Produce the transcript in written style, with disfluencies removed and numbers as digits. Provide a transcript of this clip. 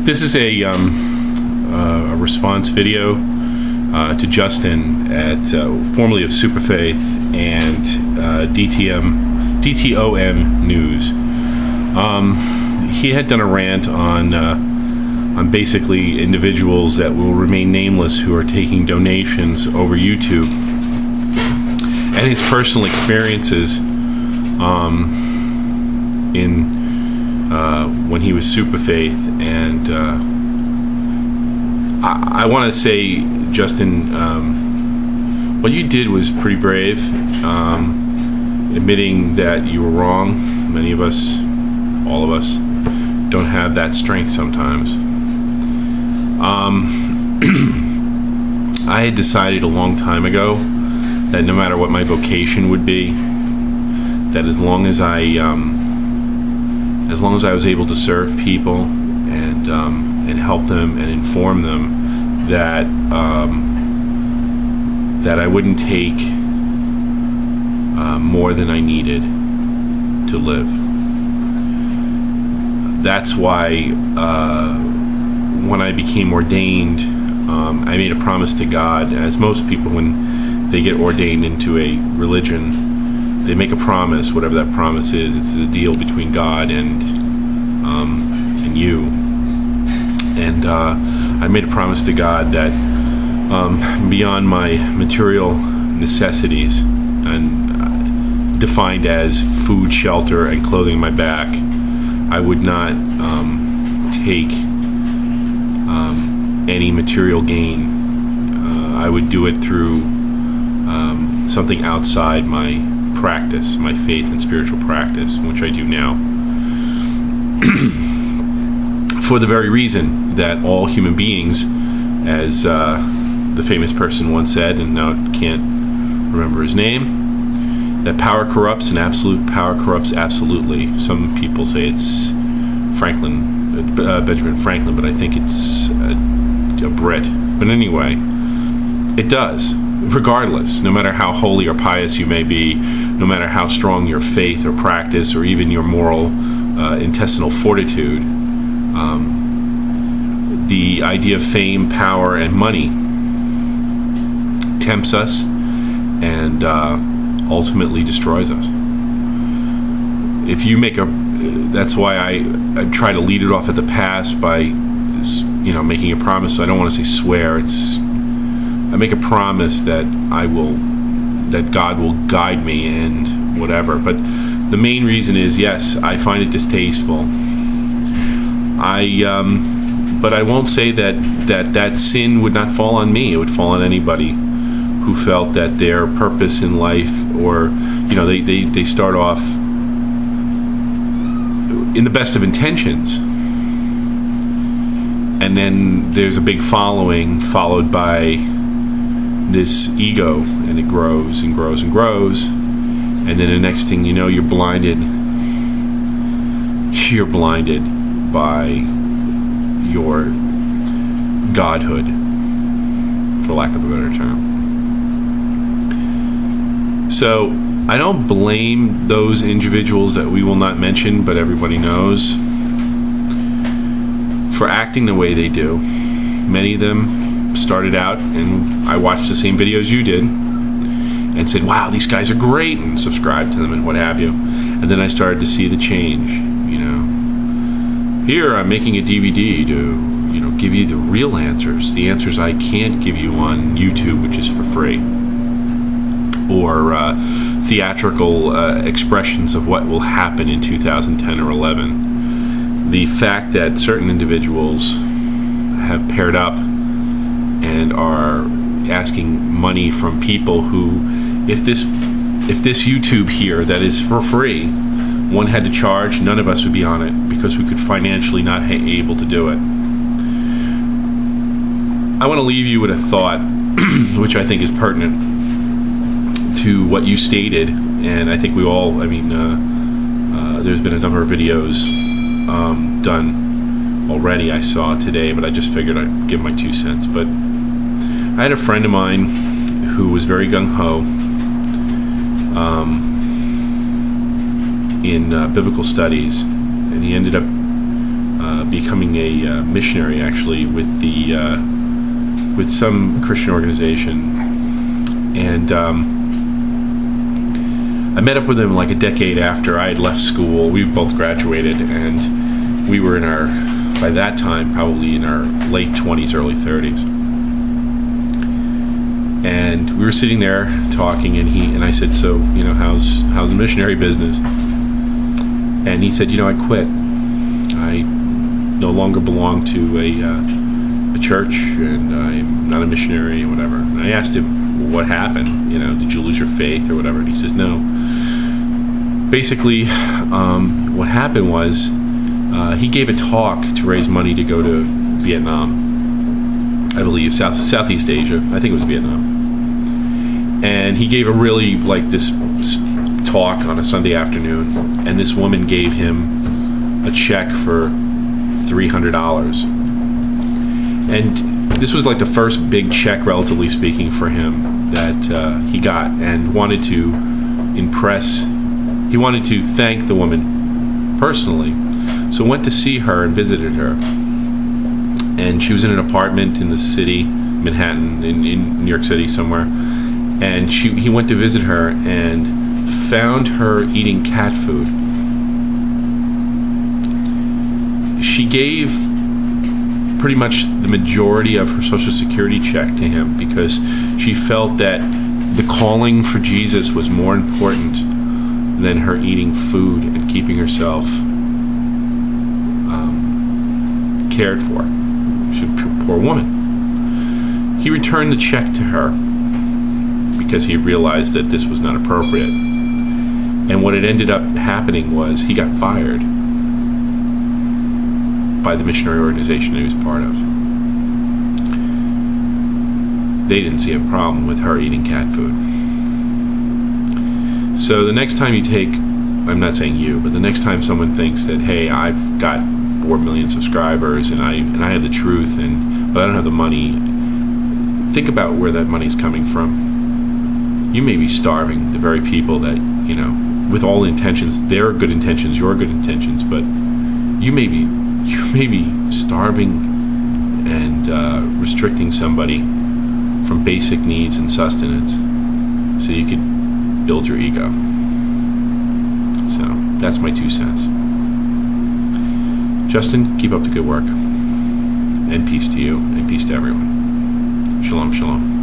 This is a response video to Justin at formerly of Superfaith and DTOM News. He had done a rant on basically individuals that will remain nameless who are taking donations over YouTube, and his personal experiences in when he was Superfaith. And I want to say, Justin, what you did was pretty brave, admitting that you were wrong. Many of us, all of us, don't have that strength sometimes. I had decided a long time ago that no matter what my vocation would be, that as long as I was able to serve people and help them and inform them, that that I wouldn't take more than I needed to live. That's why when I became ordained, I made a promise to God, as most people, when they get ordained into a religion, they make a promise. Whatever that promise is, it's the deal between God and you. And I made a promise to God that beyond my material necessities, and defined as food, shelter, and clothing on my back, I would not take any material gain. I would do it through something outside my practice, my faith and spiritual practice, which I do now. For the very reason that all human beings, as the famous person once said, and now I can't remember his name, that power corrupts and absolute power corrupts absolutely. Some people say it's Benjamin Franklin, but I think it's a Brit. But anyway, it does. Regardless, no matter how holy or pious you may be, no matter how strong your faith or practice or even your moral intestinal fortitude, the idea of fame, power, and money tempts us and ultimately destroys us. If you make that's why I try to lead it off at the past by, making a promise. So I don't want to say swear. I make a promise that that God will guide me and whatever. But the main reason is, yes, I find it distasteful. But I won't say that sin would not fall on me. It would fall on anybody who felt that their purpose in life, or they start off in the best of intentions, and then there's a big following followed by this ego, and it grows and grows and grows, and then the next thing you know, you're blinded by your godhood, for lack of a better term. So I don't blame those individuals that we will not mention, but everybody knows, for acting the way they do. Many of them started out, and I watched the same videos you did, and said, wow, these guys are great, and subscribed to them and what have you. And then I started to see the change. Here I'm making a DVD to give you the real answers, the answers I can't give you on YouTube, which is for free, or theatrical expressions of what will happen in 2010 or 11. The fact that certain individuals have paired up and are asking money from people who, if this YouTube here that is for free, one had to charge, none of us would be on it, because we could financially not be able to do it. I want to leave you with a thought which I think is pertinent to what you stated, and I think we all, there's been a number of videos done already I saw today, but I just figured I'd give my 2 cents. But I had a friend of mine who was very gung-ho in biblical studies, and he ended up becoming a missionary, actually, with some Christian organization. And I met up with him like a decade after I had left school. We both graduated, and we were by that time, probably in our late 20s, early 30s. And we were sitting there talking, and I said, so, how's the missionary business? And he said, I quit. I no longer belong to a church, and I'm not a missionary or whatever. And I asked him, what happened? Did you lose your faith or whatever? And he says, no. Basically, what happened was he gave a talk to raise money to go to Vietnam, I believe, Southeast Asia. I think it was Vietnam. And he gave a really, this talk on a Sunday afternoon, and this woman gave him a check for $300. And this was like the first big check, relatively speaking, for him that he got, and wanted to thank the woman personally. So went to see her and visited her. And she was in an apartment in the city, Manhattan, in New York City somewhere. And he went to visit her and found her eating cat food. She gave pretty much the majority of her Social Security check to him because she felt that the calling for Jesus was more important than her eating food and keeping herself cared for. She's a poor woman. He returned the check to her because he realized that this was not appropriate. And what had ended up happening was he got fired by the missionary organization he was part of. They didn't see a problem with her eating cat food. So the next time I'm not saying you, but the next time someone thinks that, hey, I've got 4 million subscribers and I have the truth, but I don't have the money, think about where that money's coming from. You may be starving the very people that, with all intentions, their good intentions, your good intentions, but you may be starving and restricting somebody from basic needs and sustenance so you could build your ego. So that's my 2 cents. Justin, keep up the good work, and peace to you, and peace to everyone. Shalom, shalom.